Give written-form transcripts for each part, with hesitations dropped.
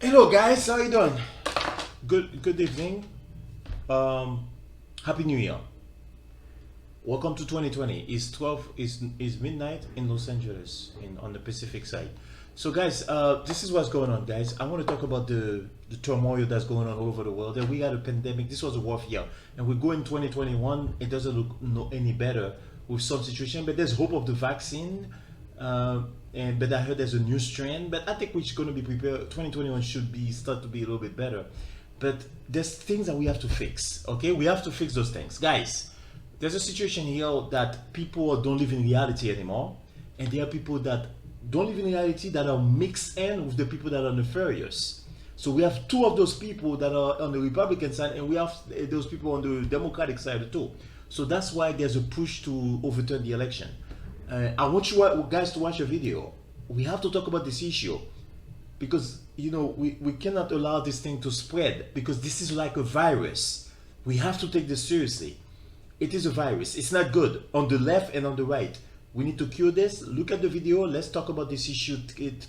Hello guys, how you doing? Good evening. Happy New Year. Welcome to 2020. It's 12 is midnight in Los Angeles on the Pacific side. So guys, this is what's going on guys. I want to talk about the turmoil that's going on all over the world. And we had a pandemic. This was a rough year. And we go in 2021, it doesn't look any better with some situation, but there's hope of the vaccine. But I heard there's a new strain. But I think we're going to be prepared. 2021 should be start to be a little bit better. But there's things that we have to fix. Okay, we have to fix those things, guys. There's a situation here that people don't live in reality anymore, and there are people that don't live in reality that are mixed in with the people that are nefarious. So we have two of those people that are on the Republican side, and we have those people on the Democratic side too. So that's why there's a push to overturn the election. I want you guys to watch a video. We have to talk about this issue because we cannot allow this thing to spread because this is like a virus. We have to take this seriously. It is a virus. It's not good on the left and on the right. We need to cure this. Look at the video. Let's talk about this issue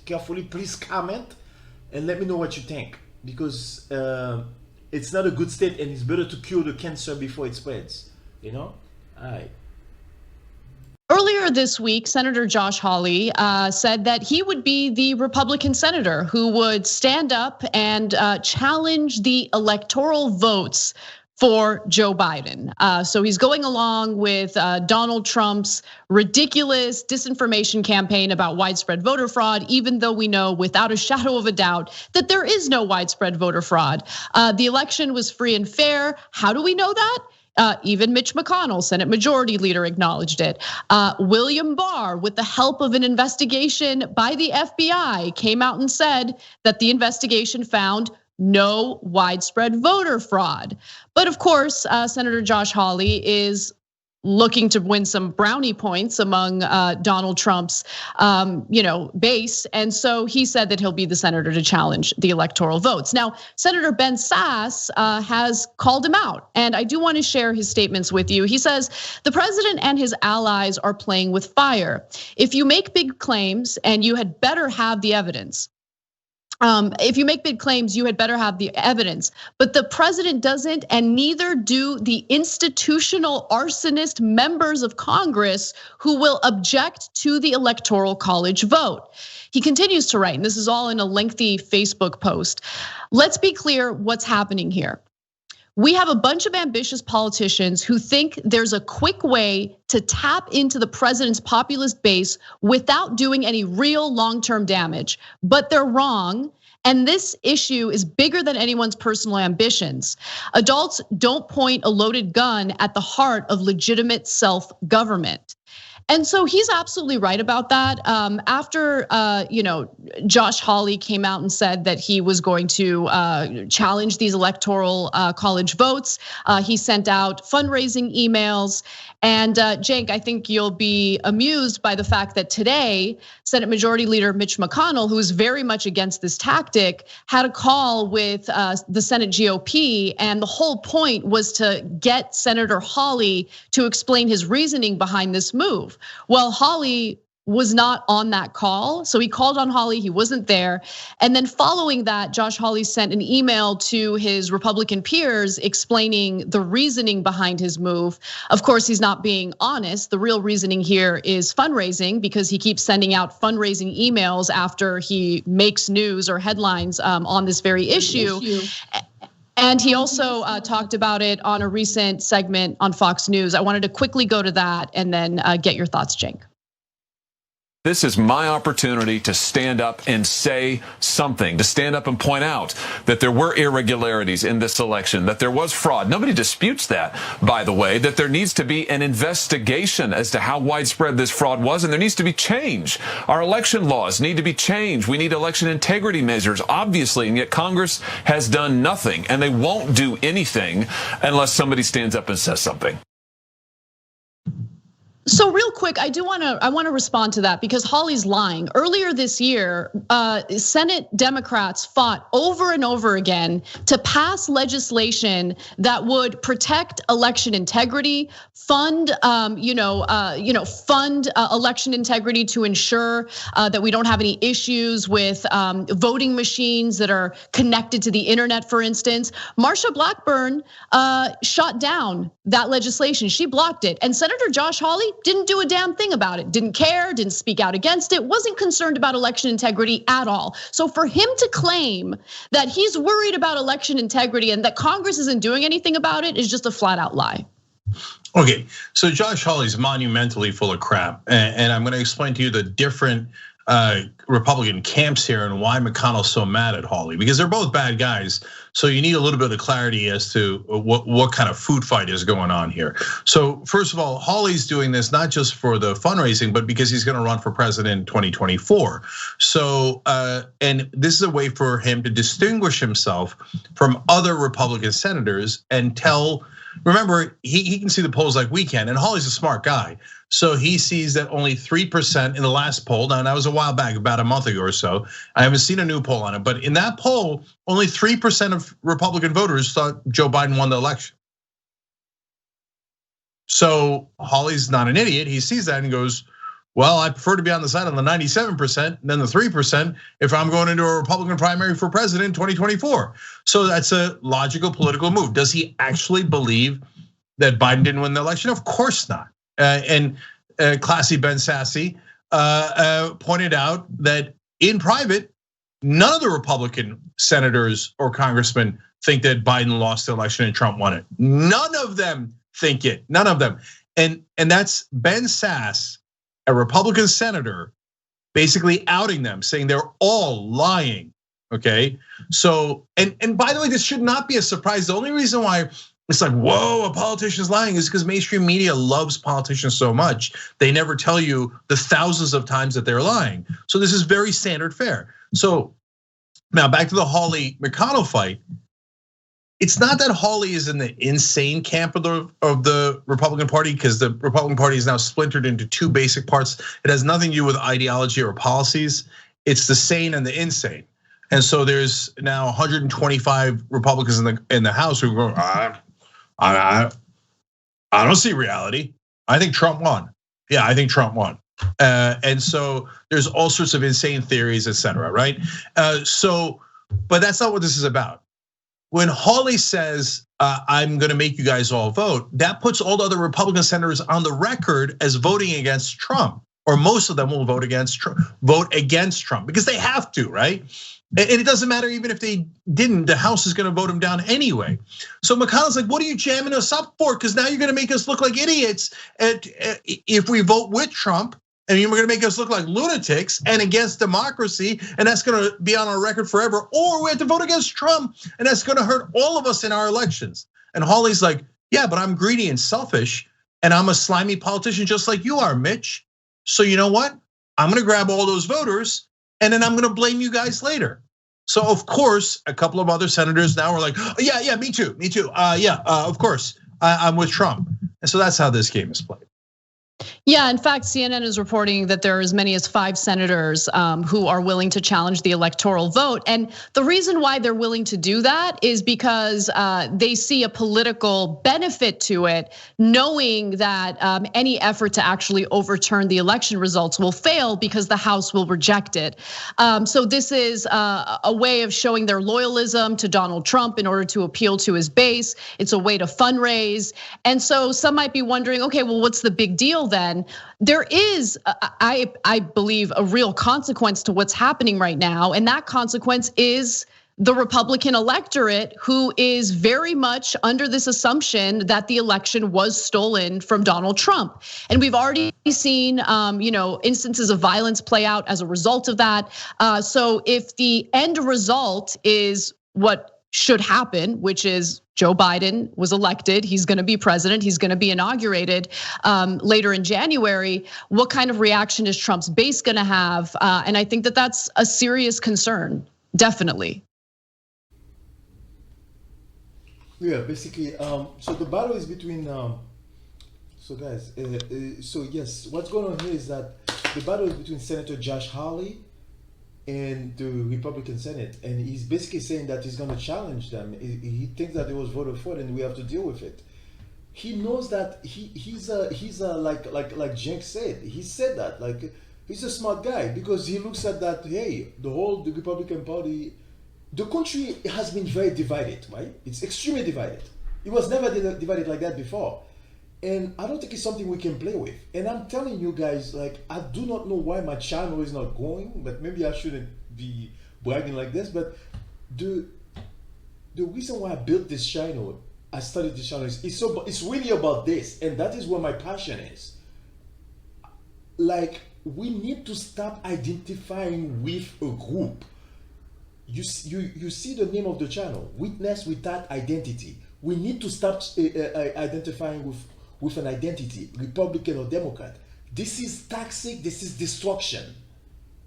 carefully. Please comment and let me know what you think because it's not a good state and it's better to cure the cancer before it spreads. All right. Earlier this week, Senator Josh Hawley said that he would be the Republican senator who would stand up and challenge the electoral votes for Joe Biden. So he's going along with Donald Trump's ridiculous disinformation campaign about widespread voter fraud, even though we know without a shadow of a doubt that there is no widespread voter fraud. The election was free and fair. How do we know that? Even Mitch McConnell, Senate Majority Leader, acknowledged it. William Barr, with the help of an investigation by the FBI, came out and said that the investigation found no widespread voter fraud. But of course, Senator Josh Hawley is looking to win some brownie points among Donald Trump's base. And so he said that he'll be the senator to challenge the electoral votes. Now, Senator Ben Sasse has called him out. And I do want to share his statements with you. He says, the president and his allies are playing with fire. If you make big claims, and you had better have the evidence. If you make big claims, you had better have the evidence. But the president doesn't, and neither do the institutional arsonist members of Congress who will object to the Electoral College vote. He continues to write, and this is all in a lengthy Facebook post. Let's be clear what's happening here. We have a bunch of ambitious politicians who think there's a quick way to tap into the president's populist base without doing any real long-term damage, but they're wrong. And this issue is bigger than anyone's personal ambitions. Adults don't point a loaded gun at the heart of legitimate self-government. And so he's absolutely right about that. After Josh Hawley came out and said that he was going to challenge these electoral college votes, he sent out fundraising emails. And Cenk, I think you'll be amused by the fact that today, Senate Majority Leader Mitch McConnell, who is very much against this tactic, had a call with the Senate GOP. And the whole point was to get Senator Hawley to explain his reasoning behind this move. Well, Hawley was not on that call. So he called on Hawley, he wasn't there. And then following that, Josh Hawley sent an email to his Republican peers explaining the reasoning behind his move. Of course, he's not being honest. The real reasoning here is fundraising because he keeps sending out fundraising emails after he makes news or headlines on this very issue. And he also talked about it on a recent segment on Fox News. I wanted to quickly go to that and then get your thoughts, Cenk. This is my opportunity to stand up and say something, to stand up and point out that there were irregularities in this election, that there was fraud. Nobody disputes that, by the way, that there needs to be an investigation as to how widespread this fraud was, and there needs to be change. Our election laws need to be changed. We need election integrity measures, obviously, and yet Congress has done nothing, and they won't do anything unless somebody stands up and says something. So real quick, I want to respond to that because Hawley's lying. Earlier this year, Senate Democrats fought over and over again to pass legislation that would protect election integrity, fund election integrity to ensure that we don't have any issues with voting machines that are connected to the internet, for instance. Marsha Blackburn shot down that legislation. She blocked it, and Senator Josh Hawley didn't do a damn thing about it, didn't care, didn't speak out against it, wasn't concerned about election integrity at all. So for him to claim that he's worried about election integrity and that Congress isn't doing anything about it is just a flat out lie. Okay, so Josh Hawley's monumentally full of crap, and I'm gonna explain to you the different Republican camps here and why McConnell's so mad at Hawley, because they're both bad guys. So you need a little bit of clarity as to what kind of food fight is going on here. So first of all, Hawley's doing this not just for the fundraising, but because he's gonna run for president in 2024. So, and this is a way for him to distinguish himself from other Republican senators and remember, he can see the polls like we can, and Hawley's a smart guy. So he sees that only 3% in the last poll, now that was a while back, about a month ago or so. I haven't seen a new poll on it, but in that poll, only 3% of Republican voters thought Joe Biden won the election. So Hawley's not an idiot, he sees that and goes, well, I prefer to be on the side of the 97% than the 3% if I'm going into a Republican primary for president in 2024. So that's a logical political move. Does he actually believe that Biden didn't win the election? Of course not. And classy Ben Sasse pointed out that in private, none of the Republican senators or congressmen think that Biden lost the election and Trump won it. None of them think it, none of them. And that's Ben Sasse, a Republican senator, basically outing them, saying they're all lying, okay? So, and by the way, this should not be a surprise. The only reason why it's like, whoa, a politician's lying is because mainstream media loves politicians so much, they never tell you the thousands of times that they're lying. So this is very standard fare. So now back to the Hawley McConnell fight. It's not that Hawley is in the insane camp of the Republican Party, because the Republican Party is now splintered into two basic parts. It has nothing to do with ideology or policies. It's the sane and the insane. And so there's now 125 Republicans in the House who go, I don't see reality. I think Trump won. Yeah, I think Trump won. And so there's all sorts of insane theories, et cetera, right? But that's not what this is about. When Hawley says, I'm gonna make you guys all vote, that puts all the other Republican senators on the record as voting against Trump, or most of them will vote against Trump because they have to, right? And it doesn't matter even if they didn't, the House is gonna vote him down anyway. So McConnell's like, what are you jamming us up for? Because now you're gonna make us look like idiots if we vote with Trump. And you're gonna make us look like lunatics and against democracy, and that's gonna be on our record forever. Or we have to vote against Trump, and that's gonna hurt all of us in our elections. And Hawley's like, yeah, but I'm greedy and selfish, and I'm a slimy politician just like you are, Mitch. So you know what? I'm gonna grab all those voters, and then I'm gonna blame you guys later. So of course, a couple of other senators now are like, oh, yeah, me too. Of course, I'm with Trump. And so that's how this game is played. Yeah, in fact, CNN is reporting that there are as many as 5 senators who are willing to challenge the electoral vote. And the reason why they're willing to do that is because they see a political benefit to it, knowing that any effort to actually overturn the election results will fail because the House will reject it. So this is a way of showing their loyalism to Donald Trump in order to appeal to his base. It's a way to fundraise. And so some might be wondering, okay, well, what's the big deal then? There is, I believe, a real consequence to what's happening right now, and that consequence is the Republican electorate, who is very much under this assumption that the election was stolen from Donald Trump. And we've already seen, instances of violence play out as a result of that. So if the end result is what should happen, which is Joe Biden was elected, he's gonna be president, he's gonna be inaugurated later in January, what kind of reaction is Trump's base gonna have? And I think that that's a serious concern, definitely. Yeah, basically, so the battle is between So guys, so yes, what's going on here is that the battle is between Senator Josh Hawley and the Republican Senate, and he's basically saying that he's going to challenge them. He thinks that it was voted for, and we have to deal with it. He knows that he's a like Jenks said. He said that like he's a smart guy because he looks at that. Hey, the Republican Party, the country has been very divided, right? It's extremely divided. It was never divided like that before. And I don't think it's something we can play with. And I'm telling you guys, like, I do not know why my channel is not going, but maybe I shouldn't be bragging like this. But the reason why I built this channel, I started this channel, it's really about this. And that is where my passion is. Like, we need to stop identifying with a group. You see the name of the channel, Witness Without Identity. We need to stop identifying with an identity, Republican or Democrat. This is toxic, this is destruction.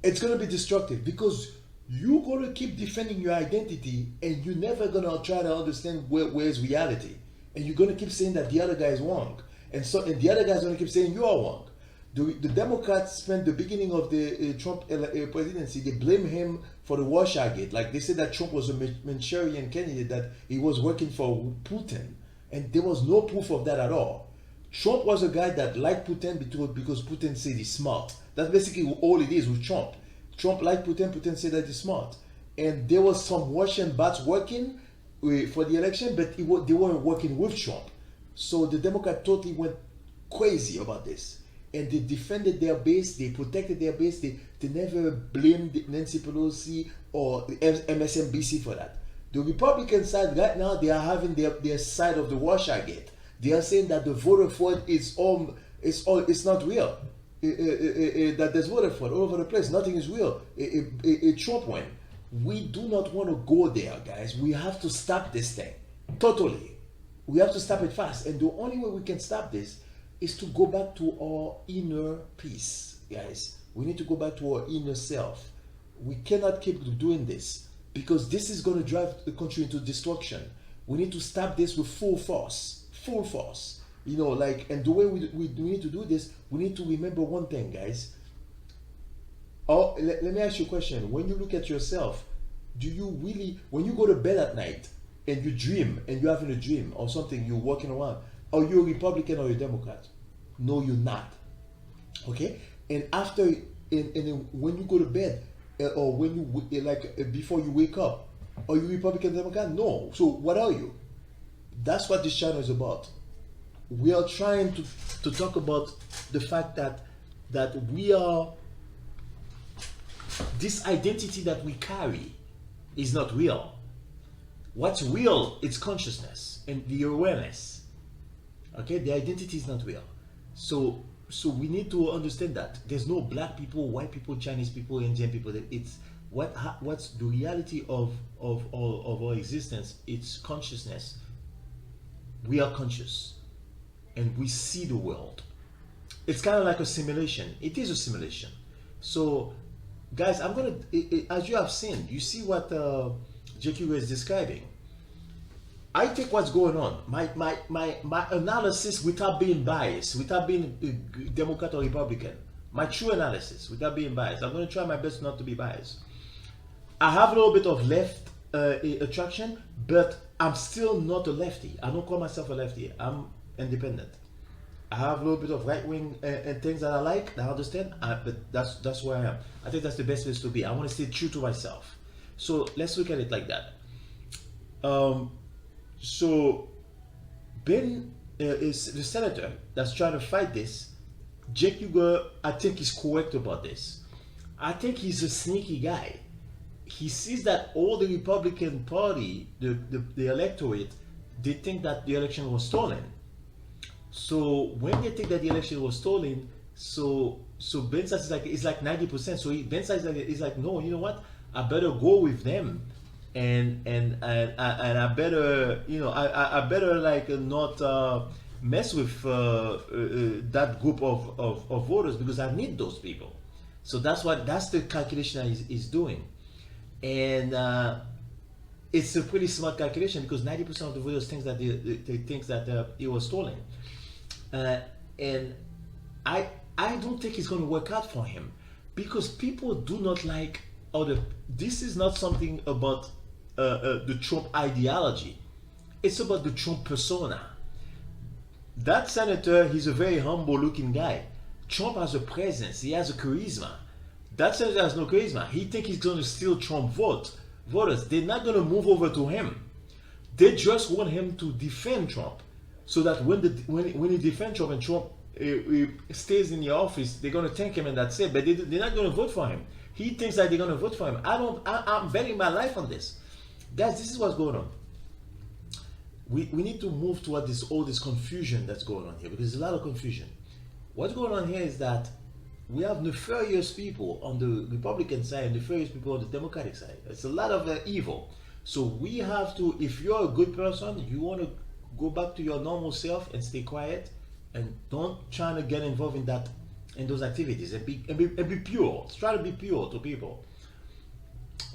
It's gonna be destructive because you're gonna keep defending your identity and you're never gonna try to understand where's reality. And you're gonna keep saying that the other guy is wrong. And the other guy's gonna keep saying you are wrong. The Democrats spent the beginning of the Trump presidency, they blame him for the Watergate. Like they said that Trump was a Manchurian candidate, that he was working for Putin. And there was no proof of that at all. Trump was a guy that liked Putin because Putin said he's smart. That's basically all it is with Trump. Trump liked Putin, Putin said that he's smart. And there was some Russian bots working for the election, but they weren't working with Trump. So the Democrats totally went crazy about this. And they defended their base, they protected their base, they never blamed Nancy Pelosi or MSNBC for that. The Republican side right now, they are having their side of the Watergate. They are saying that the voter fraud it's not real. That there's voter fraud all over the place. Nothing is real. Trump won. We do not want to go there, guys. We have to stop this thing. Totally. We have to stop it fast. And the only way we can stop this is to go back to our inner peace, guys. We need to go back to our inner self. We cannot keep doing this because this is going to drive the country into destruction. We need to stop this with full force. Full force, you know, like, and the way we need to do this, we need to remember one thing, guys. Oh, let me ask you a question. When you look at yourself, do you really, when you go to bed at night and you dream and you're having a dream or something, you're walking around, are you a Republican or a Democrat? No, you're not. Okay? And after, and when you go to bed or when you, like, before you wake up, are you Republican or Democrat? No. So what are you? That's what this channel is about. We are trying to talk about the fact that we are, this identity that we carry is not real. What's real is consciousness and the awareness. Okay, the identity is not real. So we need to understand that there's no black people, white people, Chinese people, Indian people. It's what's the reality of our existence. It's consciousness. We are conscious and we see the world. It's kind of like a simulation. It is a simulation. So guys, I'm gonna, as you have seen, you see what JQ is describing. I think what's going on, my analysis without being biased, without being a Democrat or Republican, my true analysis without being biased. I'm going to try my best not to be biased. I have a little bit of left attraction, but I'm still not a lefty. I don't call myself a lefty. I'm independent. I have a little bit of right wing and things that I like, that I understand, but that's where I am. I think that's the best place to be. I want to stay true to myself. So let's look at it like that. So Ben is the senator that's trying to fight this. Jake Huger, I think, is correct about this. I think he's a sneaky guy. He sees that all the Republican Party, the electorate, they think that the election was stolen. So when they think that the election was stolen, so Ben Sasse is like 90%. So Ben Sasse is like, no, you know what? I better go with them, and I better, you know, I better like not mess with that group of voters because I need those people. So that's the calculation he's doing, and it's a pretty smart calculation because 90% of the voters think that it was stolen. and I don't think it's going to work out for him, because people do not like other. This is not something about the Trump ideology. It's about the Trump persona. That senator, he's a very humble-looking guy. Trump has a presence. He has a charisma. That senator has no charisma. He thinks he's going to steal Trump voters. They're not going to move over to him. They just want him to defend Trump, so that when he defends Trump and Trump stays in the office, they're going to thank him and that's it. But they're not going to vote for him. He thinks that they're going to vote for him. I'm betting my life on this. Guys, this is what's going on. We need to move toward all this confusion that's going on here, because there's a lot of confusion. What's going on here is that we have nefarious people on the Republican side and nefarious people on the Democratic side. It's a lot of evil. So we have to, if you're a good person, you want to go back to your normal self and stay quiet, and don't try to get involved in those activities, and be pure. Try to be pure to people.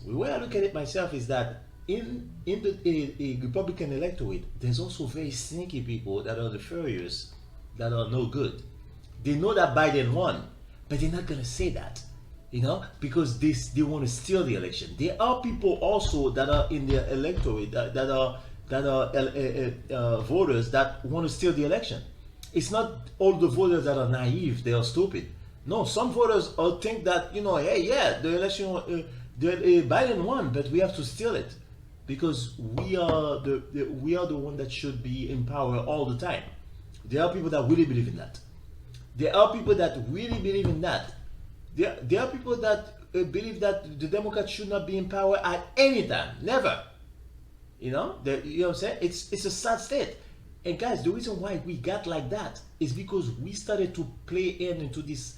The way I look at it myself is that in the Republican electorate, there's also very sneaky people that are nefarious, that are no good. They know that Biden won, but they're not gonna say that, because they want to steal the election. There are people also that are in the electorate that are voters that want to steal the election. It's not all the voters that are naive, they are stupid. No, some voters think that, hey, yeah, the election, Biden won, but we have to steal it, because we are the one that should be in power all the time. There are people that really believe in that. There are people that really believe in that. There are people that believe that the Democrats should not be in power at any time, never. You know what I'm saying? It's a sad state. And guys, the reason why we got like that is because we started to play into this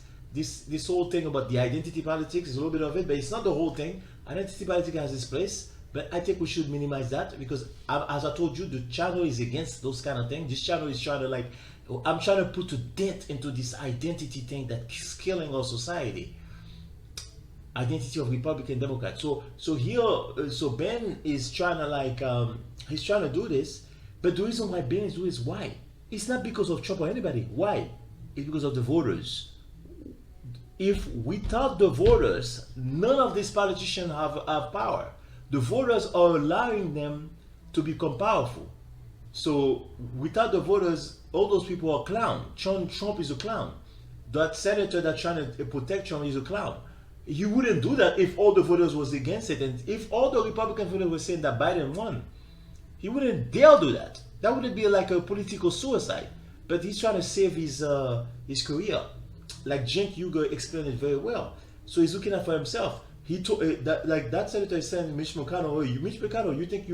whole thing about the identity politics. Is a little bit of it, but it's not the whole thing. Identity politics has its place, but I think we should minimize that, because as I told you, the channel is against those kind of things. This channel is trying to I'm trying to put a dent into this identity thing that's killing our society. Identity of Republican Democrat. So Ben is trying to he's trying to do this, but the reason why Ben is doing this, why? It's not because of Trump or anybody. Why? It's because of the voters. If without the voters, none of these politicians have power. The voters are allowing them to become powerful. So without the voters, all those people are clowns. Trump is a clown. That senator that's trying to protect Trump is a clown. He wouldn't do that if all the voters was against it, and if all the Republican voters were saying that Biden won. He wouldn't dare do that. That would be like a political suicide. But he's trying to save his career. Like Cenk Uygur explained it very well. So he's looking out for himself. He told that senator is saying, Mitch McConnell, oh, Mitch McConnell, you think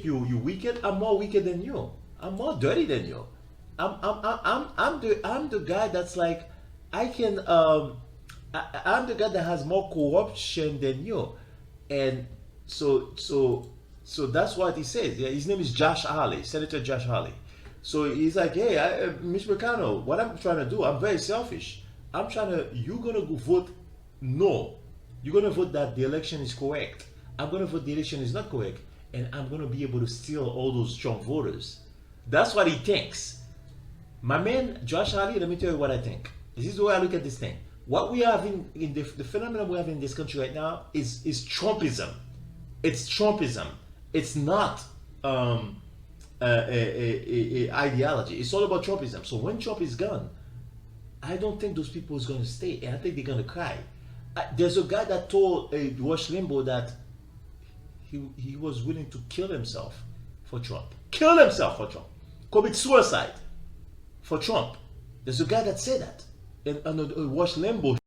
you wicked? I'm more wicked than you. I'm more dirty than you. I'm the guy that's like, I'm the guy that has more corruption than you. And so that's what he says. Yeah, his name is Josh Hawley, Senator Josh Hawley. So he's like, hey, Mitch McConnell, what I'm trying to do, I'm very selfish. You're gonna go vote no. You're gonna vote that the election is correct. I'm gonna vote the election is not correct, and I'm gonna be able to steal all those Trump voters. That's what he thinks. My man, Josh Hawley, let me tell you what I think. This is the way I look at this thing. What we have in the phenomenon we have in this country right now is Trumpism. It's Trumpism. It's not a ideology. It's all about Trumpism. So when Trump is gone, I don't think those people is going to stay, and I think they're going to cry. There's a guy that told Rush Limbaugh that he was willing to kill himself for Trump. Kill himself for Trump. Commit suicide for Trump. There's a guy that said that. And Rush Limbaugh